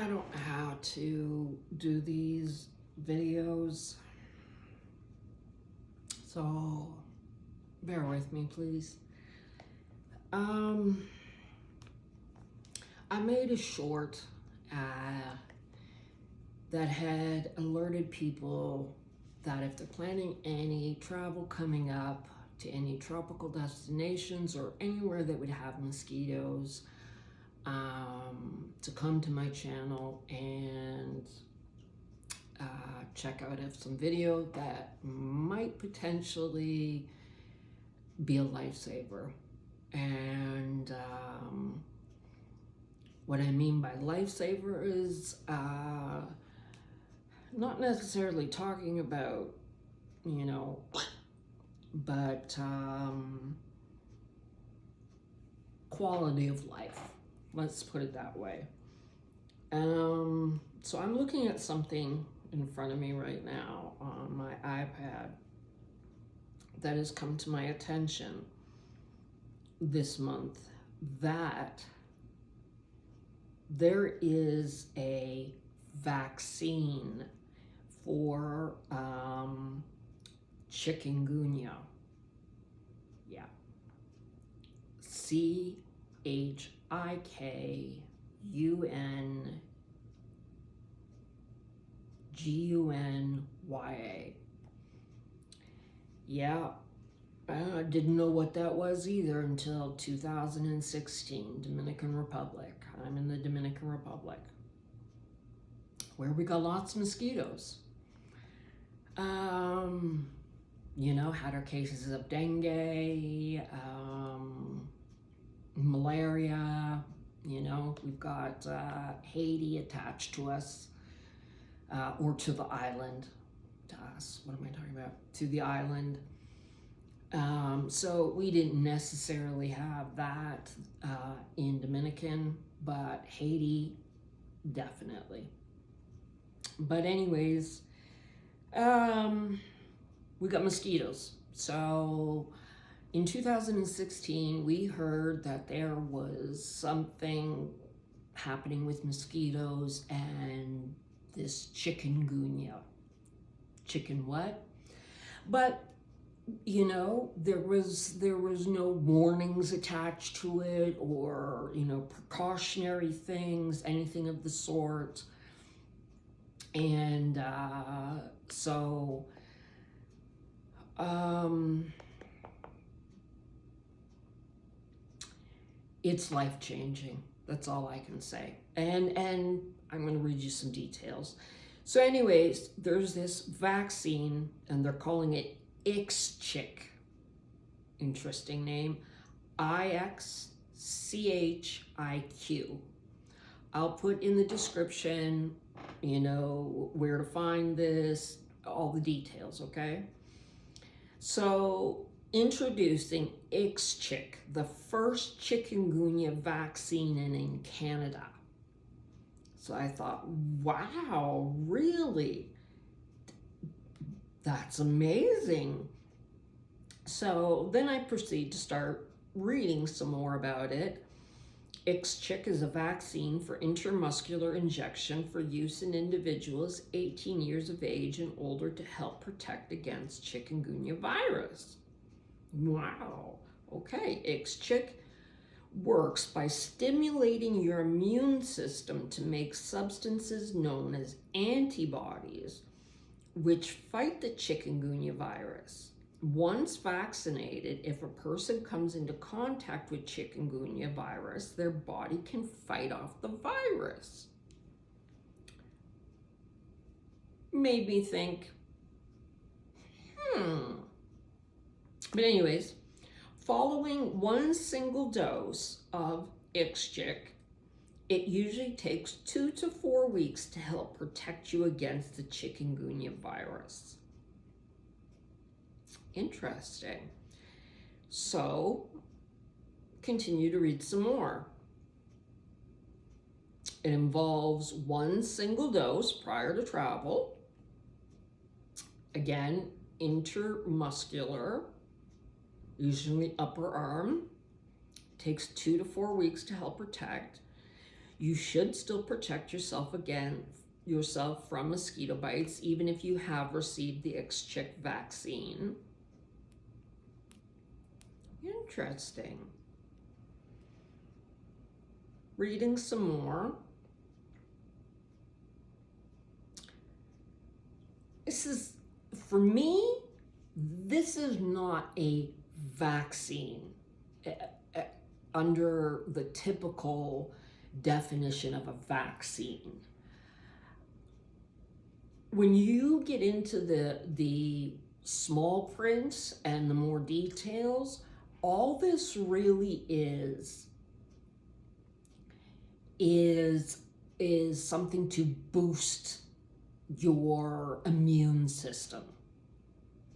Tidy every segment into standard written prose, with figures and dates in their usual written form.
I don't know how to do these videos, so bear with me, please. I made a short that had alerted people that if they're planning any travel coming up to any tropical destinations or anywhere that would have mosquitoes, to come to my channel and check out some video that might potentially be a lifesaver. And what I mean by lifesaver is not necessarily talking about, but quality of life. Let's put it that way. So I'm looking at something in front of me right now on my iPad that has come to my attention this month, that there is a vaccine for chikungunya. Yeah. CHIKUNGUNYA. Yeah, I didn't know what that was either until 2016, Dominican Republic. I'm in the Dominican Republic, where we got lots of mosquitoes. Had our cases of dengue, malaria. We've got Haiti attached to us, or to the island. To us, what am I talking about? To the island. So we didn't necessarily have that in Dominican, but Haiti, definitely. But anyways, we got mosquitoes. So in 2016, we heard that there was something happening with mosquitoes and this chikungunya. Chicken what? But there was no warnings attached to it, or precautionary things, anything of the sort. And so it's life-changing. That's all I can say. And I'm going to read you some details. So anyways, there's this vaccine, and they're calling it IXCHIK. Interesting name. IXCHIK. I'll put in the description, where to find this, all the details, okay? So, introducing IXCHIK, the first chikungunya vaccine in Canada. So I thought, wow, really? That's amazing. So then I proceed to start reading some more about it. IXCHIK is a vaccine for intramuscular injection for use in individuals 18 years of age and older to help protect against chikungunya virus. Wow. Okay, IXCHIK works by stimulating your immune system to make substances known as antibodies, which fight the chikungunya virus. Once vaccinated, if a person comes into contact with chikungunya virus, their body can fight off the virus. Made me think, But anyways, following one single dose of IXCHIK, it usually takes 2 to 4 weeks to help protect you against the chikungunya virus. Interesting. So, continue to read some more. It involves one single dose prior to travel. Again, intramuscular, usually upper arm. Takes 2 to 4 weeks to help protect. You should still protect yourself from mosquito bites, even if you have received the IXCHIK vaccine. Interesting. Reading some more. For me, this is not a vaccine under the typical definition of a vaccine. When you get into the small print and the more details, all this really is something to boost your immune system,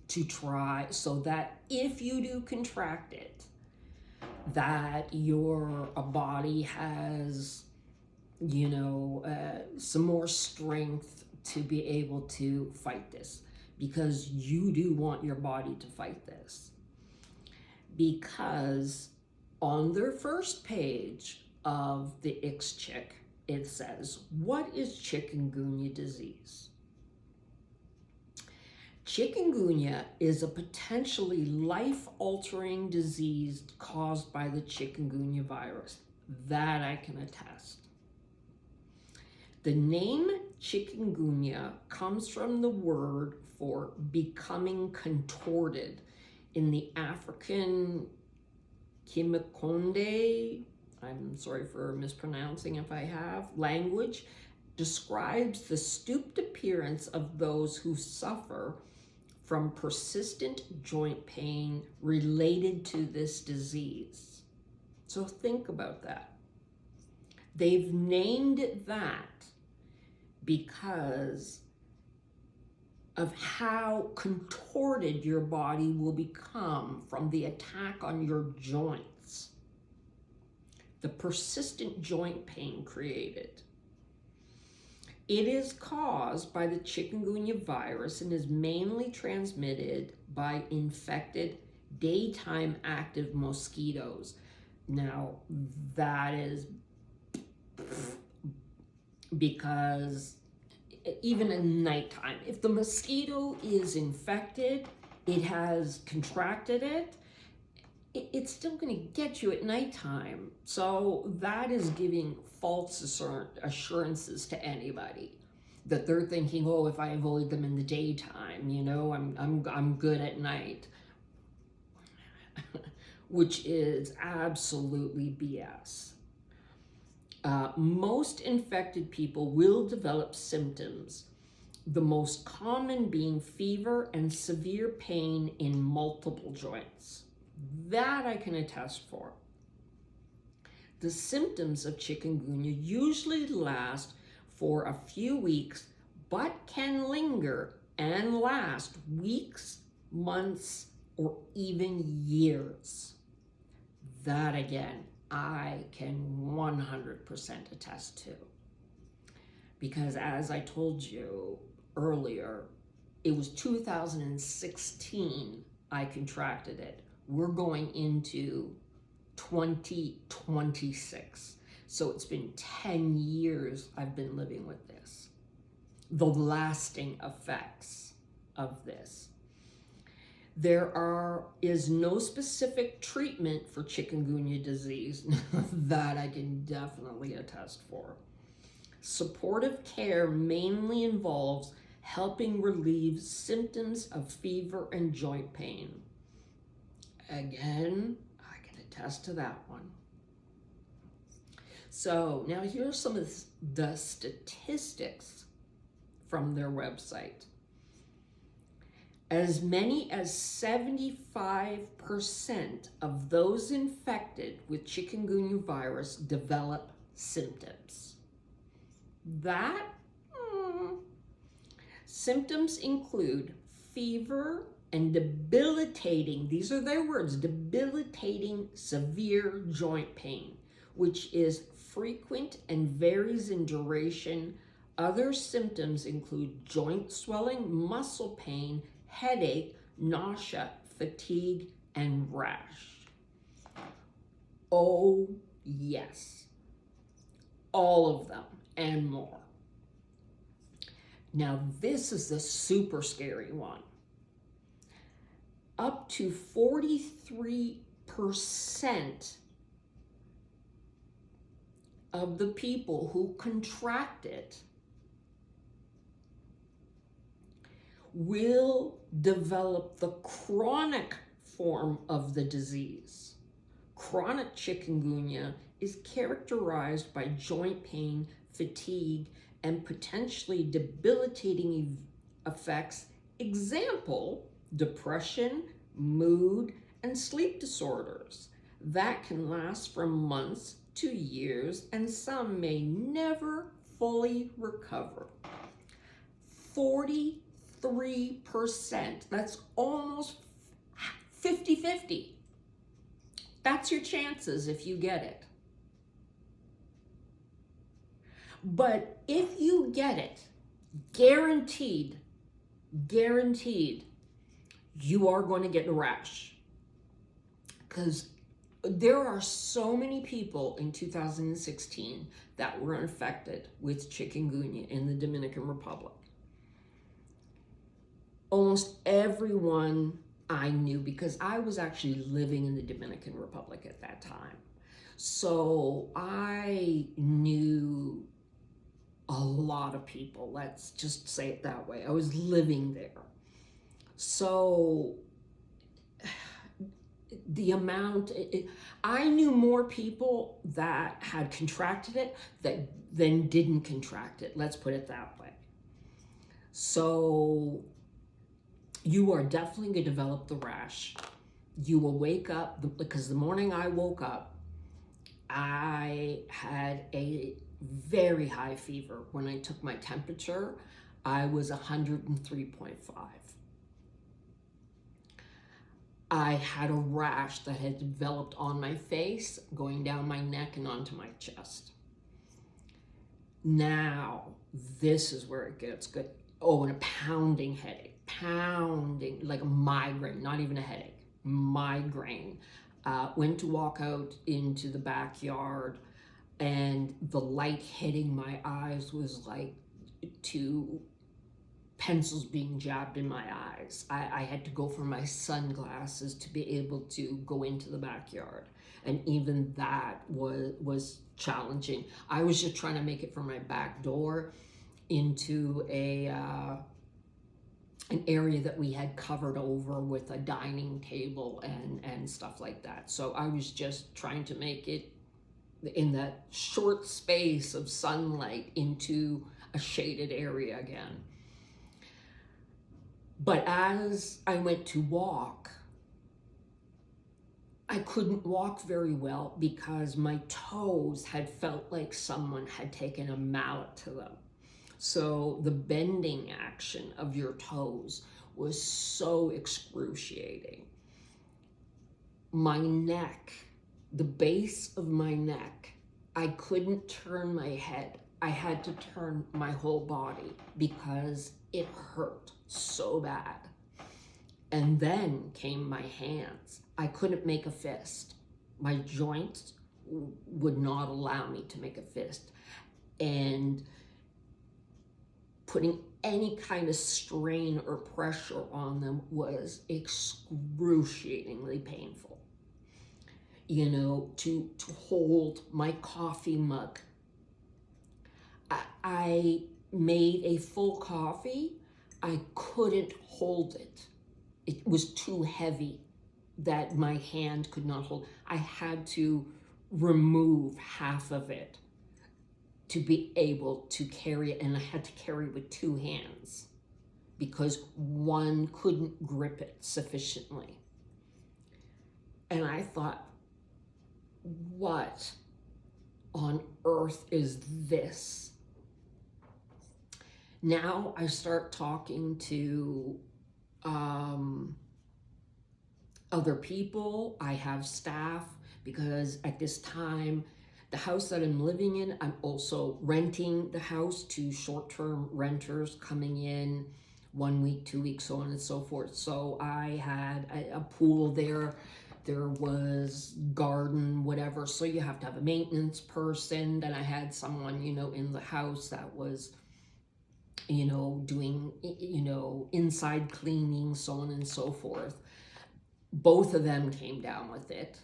to try so that if you do contract it, that your body has, some more strength to be able to fight this, because you do want your body to fight this. Because on their first page of the IXCHIK, it says, what is chikungunya disease? Chikungunya is a potentially life-altering disease caused by the chikungunya virus. That I can attest. The name chikungunya comes from the word for becoming contorted in the African Kimakonde, I'm sorry for mispronouncing if I have, language, describes the stooped appearance of those who suffer from persistent joint pain related to this disease. So think about that. They've named it that because of how contorted your body will become from the attack on your joints. The persistent joint pain created. It is caused by the chikungunya virus and is mainly transmitted by infected daytime active mosquitoes. Now, that is because even at nighttime, if the mosquito is infected, it has contracted it, it's still going to get you at nighttime. So that is giving false assurances to anybody that they're thinking, oh, if I avoid them in the daytime, I'm good at night, which is absolutely BS. Most infected people will develop symptoms, the most common being fever and severe pain in multiple joints. That I can attest for. The symptoms of chikungunya usually last for a few weeks, but can linger and last weeks, months, or even years. That again, I can 100% attest to. Because as I told you earlier, it was 2016 I contracted it. We're going into 2026. So it's been 10 years I've been living with this. The lasting effects of this. There is no specific treatment for chikungunya disease. That I can definitely attest for. Supportive care mainly involves helping relieve symptoms of fever and joint pain. Again, I can attest to that one. So now here are some of the statistics from their website. As many as 75% of those infected with chikungunya virus develop symptoms. Symptoms include fever and debilitating, these are their words, debilitating severe joint pain, which is frequent and varies in duration. Other symptoms include joint swelling, muscle pain, headache, nausea, fatigue, and rash. Oh, yes. all of them and more. Now, this is the super scary one. Up to 43% of the people who contract it will develop the chronic form of the disease. Chronic chikungunya is characterized by joint pain, fatigue, and potentially debilitating effects. Example, depression, mood, and sleep disorders that can last from months to years, and some may never fully recover. 43%, that's almost 50-50. That's your chances if you get it. But if you get it, guaranteed, you are going to get a rash. Because there are so many people in 2016 that were infected with chikungunya in the Dominican Republic. Almost everyone I knew, because I was actually living in the Dominican Republic at that time. So I knew a lot of people, let's just say it that way. I was living there. So the amount, I knew more people that had contracted it than didn't contract it. Let's put it that way. So you are definitely going to develop the rash. You will wake up, because the morning I woke up, I had a very high fever. When I took my temperature, I was 103.5. I had a rash that had developed on my face, going down my neck and onto my chest. Now, this is where it gets good. Oh, and a pounding headache. Pounding, like a migraine, not even a headache, migraine. Went to walk out into the backyard, and the light hitting my eyes was like two pencils being jabbed in my eyes. I had to go for my sunglasses to be able to go into the backyard. And even that was challenging. I was just trying to make it from my back door into an area that we had covered over with a dining table and stuff like that. So I was just trying to make it in that short space of sunlight into a shaded area again. But as I went to walk, I couldn't walk very well because my toes had felt like someone had taken a mallet to them. So the bending action of your toes was so excruciating. My neck, the base of my neck, I couldn't turn my head. I had to turn my whole body because it hurt so bad. And then came my hands. I couldn't make a fist. My joints would not allow me to make a fist. And putting any kind of strain or pressure on them was excruciatingly painful. You know, to hold my coffee mug. I made a full coffee. I couldn't hold it. It was too heavy that my hand could not hold. I had to remove half of it to be able to carry it, and I had to carry it with two hands because one couldn't grip it sufficiently. And I thought, what on earth is this? Now I start talking to other people. I have staff, because at this time, the house that I'm living in, I'm also renting the house to short-term renters coming in 1 week, 2 weeks, so on and so forth. So I had a pool there there was garden, whatever. So you have to have a maintenance person. Then I had someone, in the house that was, doing, inside cleaning, so on and so forth. Both of them came down with it.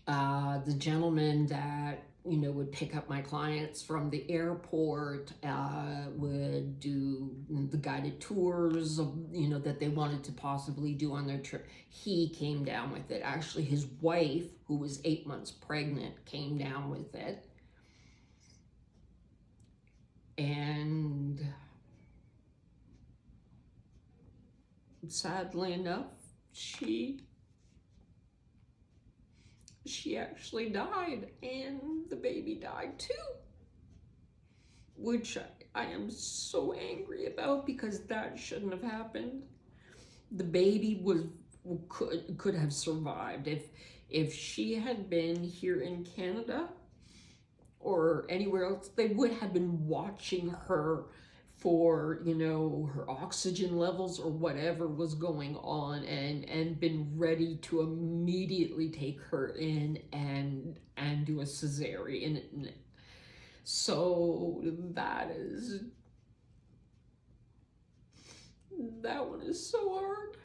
The gentleman that would pick up my clients from the airport, would do the guided tours of, that they wanted to possibly do on their trip. He came down with it. Actually, his wife, who was 8 months pregnant, came down with it. And sadly enough, she actually died, and the baby died too, which I am so angry about, because that shouldn't have happened. The baby could have survived if she had been here in Canada or anywhere else. They would have been watching her for her oxygen levels or whatever was going on, and been ready to immediately take her in and do a cesarean. So that one is so hard.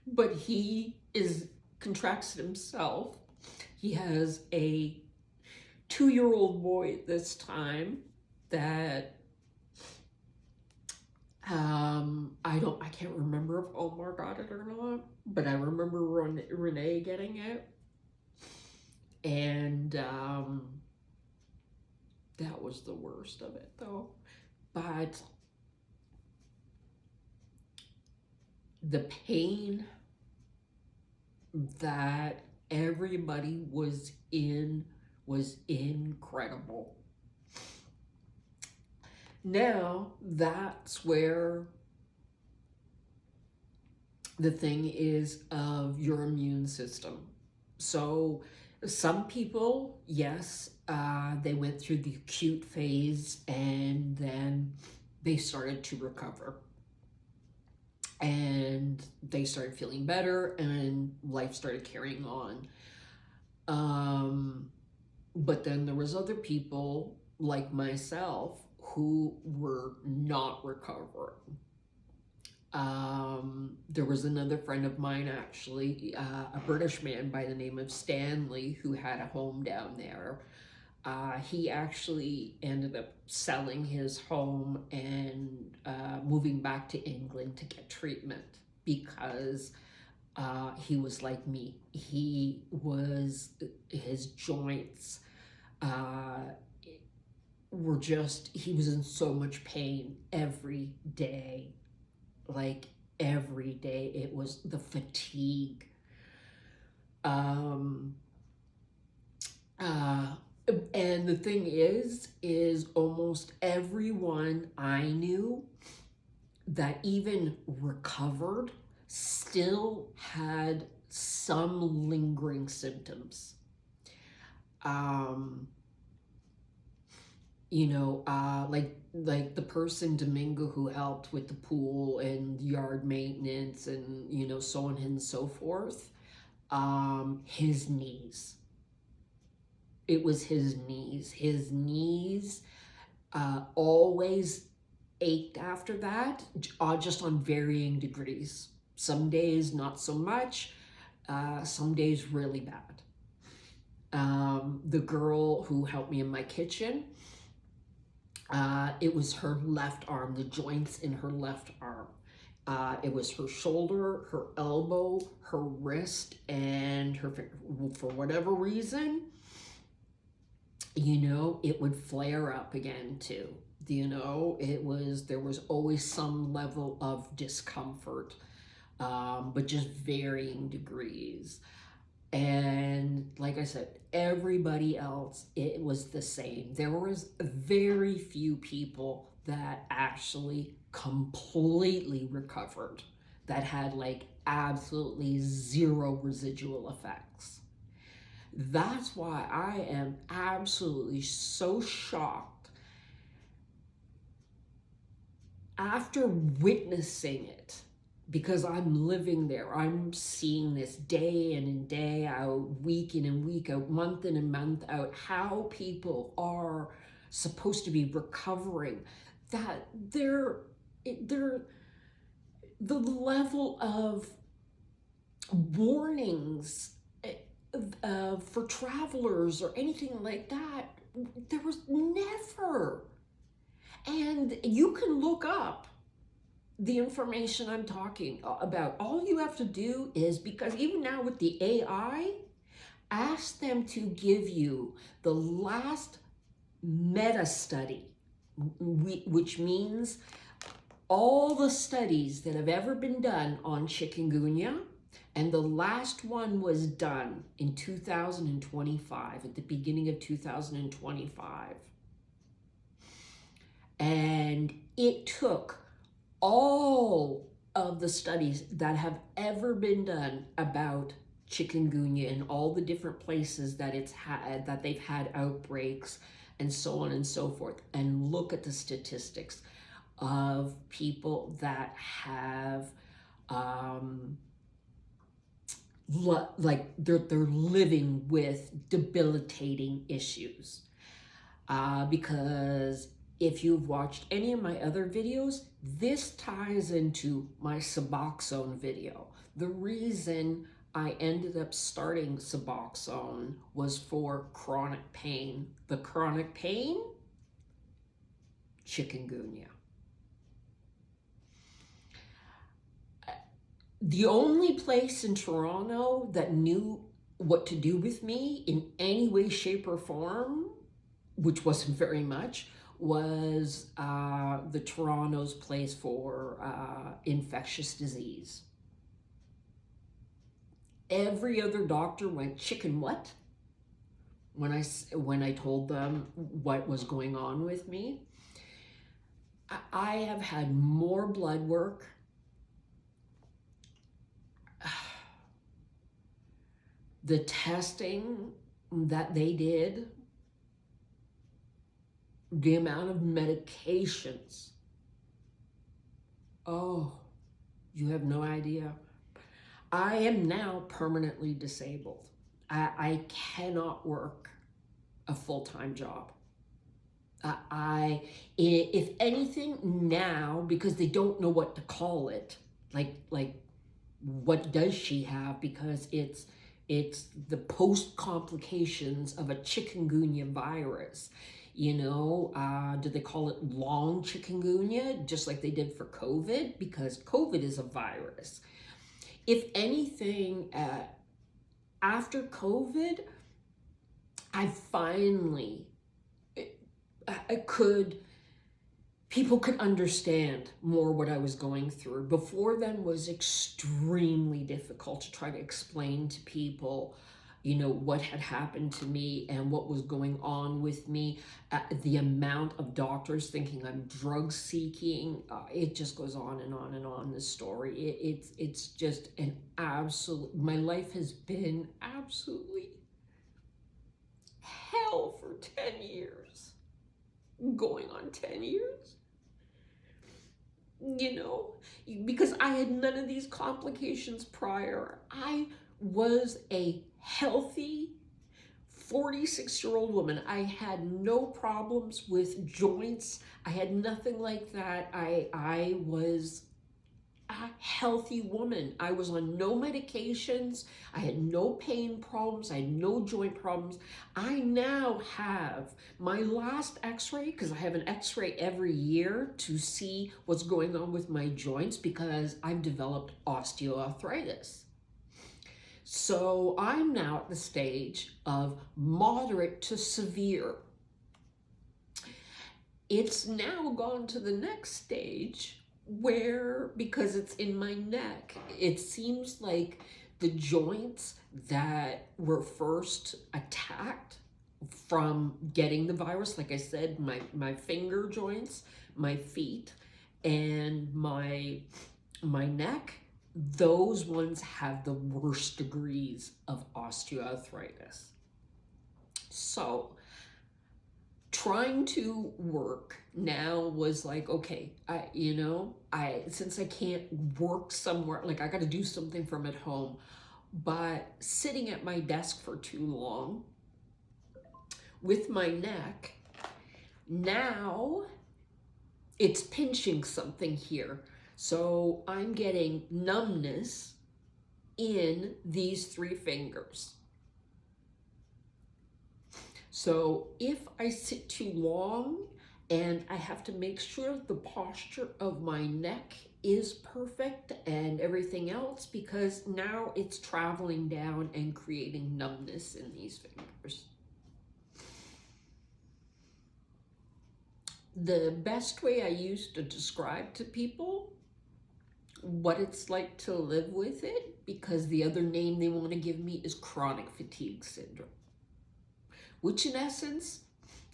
But he contracts it himself. He has a 2-year-old boy at this time that I can't remember if Omar got it or not, but I remember Renee getting it. And that was the worst of it though. But the pain that everybody was in was incredible. Now, that's where the thing is of your immune system. So some people, yes, they went through the acute phase and then they started to recover. And they started feeling better and life started carrying on. But then there was other people like myself who were not recovering. There was another friend of mine, actually, a British man by the name of Stanley, who had a home down there. He actually ended up selling his home and moving back to England to get treatment, because he was like me. His joints he was in so much pain every day. Like every day, it was the fatigue. And the thing is almost everyone I knew that even recovered still had some lingering symptoms. Like the person Domingo who helped with the pool and yard maintenance and so on and so forth, his knees. It was his knees. His knees always ached after that, just on varying degrees. Some days not so much, some days really bad. The girl who helped me in my kitchen, it was her left arm, the joints in her left arm. It was her shoulder, her elbow, her wrist, and her finger. For whatever reason, it would flare up again too. There was always some level of discomfort, but just varying degrees. And like I said, everybody else, it was the same. There was very few people that actually completely recovered, that had like absolutely zero residual effects. That's why I am absolutely so shocked after witnessing it, because I'm living there, I'm seeing this day in and day out, week in and week out, month in and month out, how people are supposed to be recovering, that they're the level of warnings for travelers or anything like that, there was never. And you can look up the information I'm talking about. All you have to do is, because even now with the AI, ask them to give you the last meta study, which means all the studies that have ever been done on chikungunya, and the last one was done in 2025, at the beginning of 2025. And it took all of the studies that have ever been done about chikungunya in all the different places that that they've had outbreaks and so on and so forth, and look at the statistics of people that have like they're living with debilitating issues, because if you've watched any of my other videos, this ties into my Suboxone video. The reason I ended up starting Suboxone was for chronic pain. The chronic pain, chikungunya. The only place in Toronto that knew what to do with me in any way, shape, or form, which wasn't very much, was the Toronto's place for infectious disease. Every other doctor went, chicken what? When I told them what was going on with me. I have had more blood work. The testing that they did, the amount of medications, oh, you have no idea. I am now permanently disabled. I cannot work a full-time job. If anything now, because they don't know what to call it, like what does she have, because it's the post complications of a chikungunya virus. You know, do they call it long chikungunya, just like they did for COVID? Because COVID is a virus. If anything, after COVID, I finally, people could understand more what I was going through. Before then was extremely difficult to try to explain to people, you know, what had happened to me and what was going on with me. The amount of doctors thinking I'm drug seeking, it just goes on and on and on, this story. It's just an absolute, my life has been absolutely hell for 10 years. Going on 10 years. You know, because I had none of these complications prior. I was a healthy 46-year-old woman. I had no problems with joints. I had nothing like that. I was a healthy woman. I was on no medications. I had no pain problems. I had no joint problems. I now have my last x-ray, because I have an x-ray every year to see what's going on with my joints, because I've developed osteoarthritis. So I'm now at the stage of moderate to severe. It's now gone to the next stage where, because it's in my neck, it seems like the joints that were first attacked from getting the virus, like I said, my finger joints, my feet, and my neck, those ones have the worst degrees of osteoarthritis. So trying to work now was like, okay, since I can't work somewhere, like I got to do something from at home, but sitting at my desk for too long with my neck, now it's pinching something here. So I'm getting numbness in these 3 fingers. So if I sit too long and I have to make sure the posture of my neck is perfect and everything else, because now it's traveling down and creating numbness in these fingers. The best way I used to describe to people what it's like to live with it, because the other name they want to give me is chronic fatigue syndrome, which in essence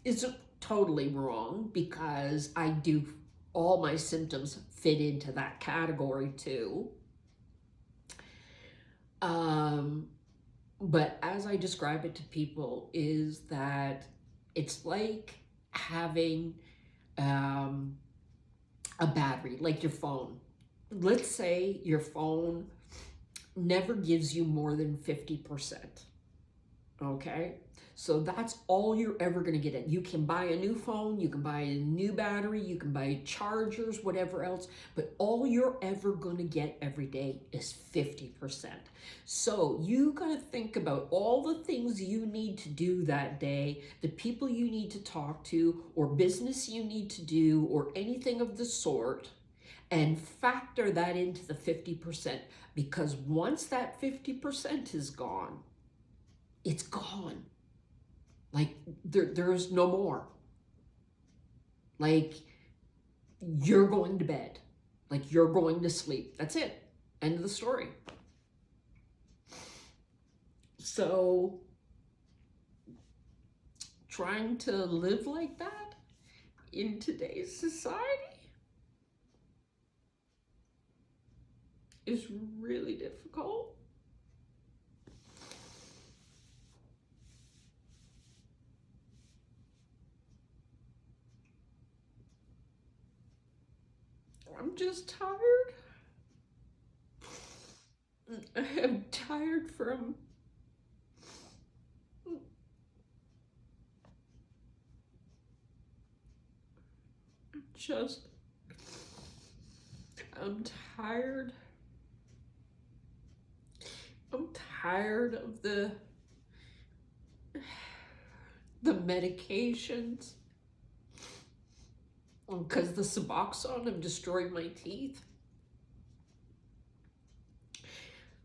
isn't totally wrong, because all my symptoms fit into that category too. But as I describe it to people, is that it's like having a battery, like your phone. Let's say your phone never gives you more than 50%. Okay? So that's all you're ever going to get it. You can buy a new phone, you can buy a new battery, you can buy chargers, whatever else, but all you're ever going to get every day is 50%. So you got to think about all the things you need to do that day, the people you need to talk to, or business you need to do, or anything of the sort, and factor that into the 50%, because once that 50% is gone, it's gone. Like there's no more. Like you're going to bed. Like you're going to sleep. That's it. End of the story. So trying to live like that in today's society is really difficult. I'm just tired. I'm tired from just, I'm tired. I'm tired of the medications, because the Suboxone have destroyed my teeth.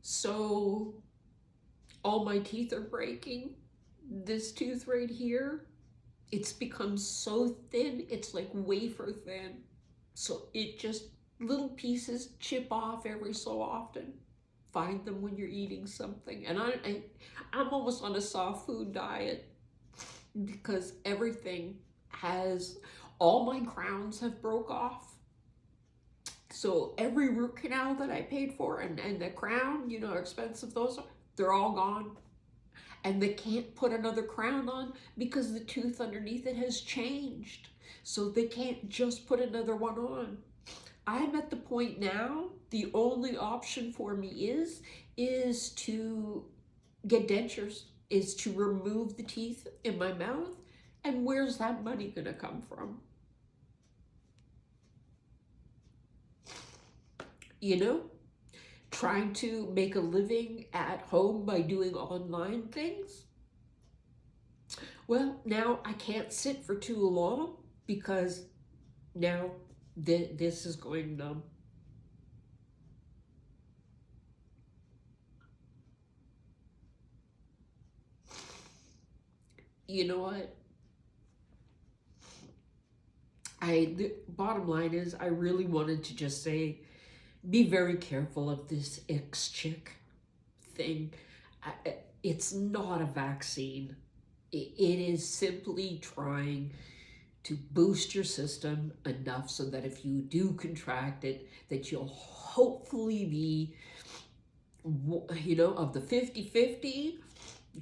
So all my teeth are breaking. This tooth right here, it's become so thin, it's like wafer thin. So it just, little pieces chip off every so often. Find them when you're eating something. And I'm almost on a soft food diet, because everything has, all my crowns have broke off. So every root canal that I paid for, and the crown, you know how expensive those are, they're all gone. And they can't put another crown on because the tooth underneath it has changed. So they can't just put another one on. I'm at the point now, the only option for me is to get dentures, is to remove the teeth in my mouth. And where's that money going to come from? You know, trying to make a living at home by doing online things. Well, now I can't sit for too long, because now this is going numb. You know what? The bottom line is, I really wanted to just say, be very careful of this IXCHIK thing. It's not a vaccine. It is simply trying to boost your system enough so that if you do contract it, that you'll hopefully be, you know, of the 50-50,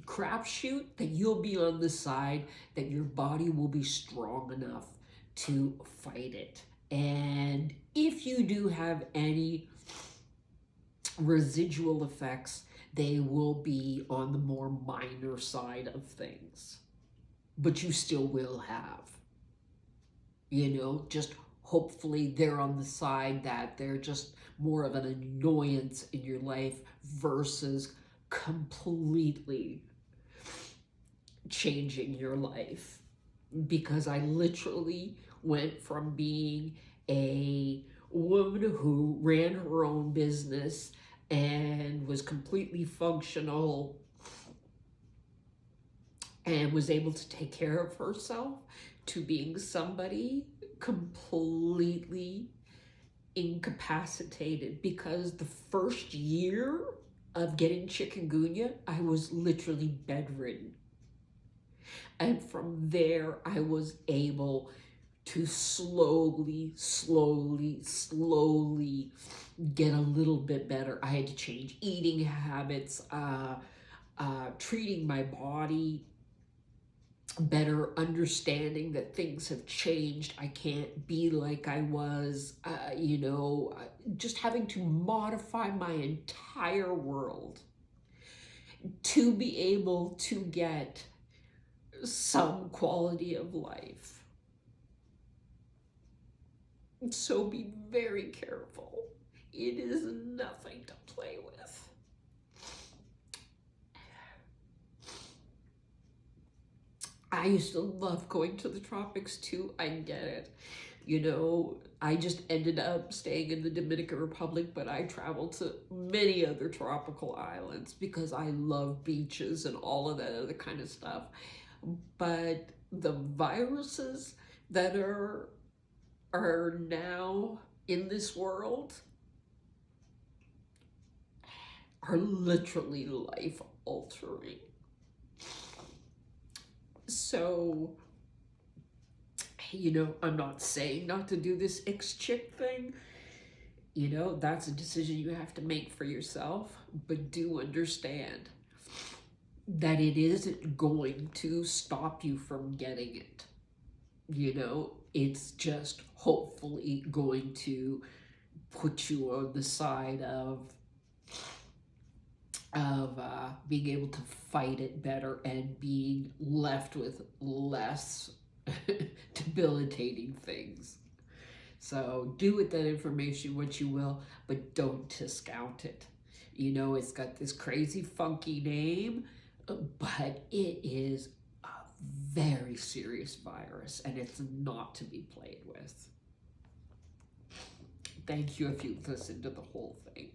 crapshoot that you'll be on the side that your body will be strong enough to fight it. And if you do have any residual effects, they will be on the more minor side of things. But you still will have, just hopefully they're on the side that they're just more of an annoyance in your life versus completely changing your life. Because I literally went from being a woman who ran her own business and was completely functional and was able to take care of herself to being somebody completely incapacitated, because the first year of getting chikungunya, I was literally bedridden. And from there, I was able to slowly get a little bit better. I had to change eating habits, treating my body better, understanding that things have changed. I can't be like I was, just having to modify my entire world to be able to get some quality of life. So be very careful. It is nothing to play with. I used to love going to the tropics too. I get it. I just ended up staying in the Dominican Republic, but I traveled to many other tropical islands because I love beaches and all of that other kind of stuff. But the viruses that are now in this world are literally life altering. So, I'm not saying not to do this IXCHIK thing. That's a decision you have to make for yourself, but do understand that it isn't going to stop you from getting it. It's just hopefully going to put you on the side of being able to fight it better and being left with less debilitating things. So do with that information what you will, but don't discount it. It's got this crazy funky name, but it is a very serious virus and it's not to be played with. Thank you if you've listened to the whole thing.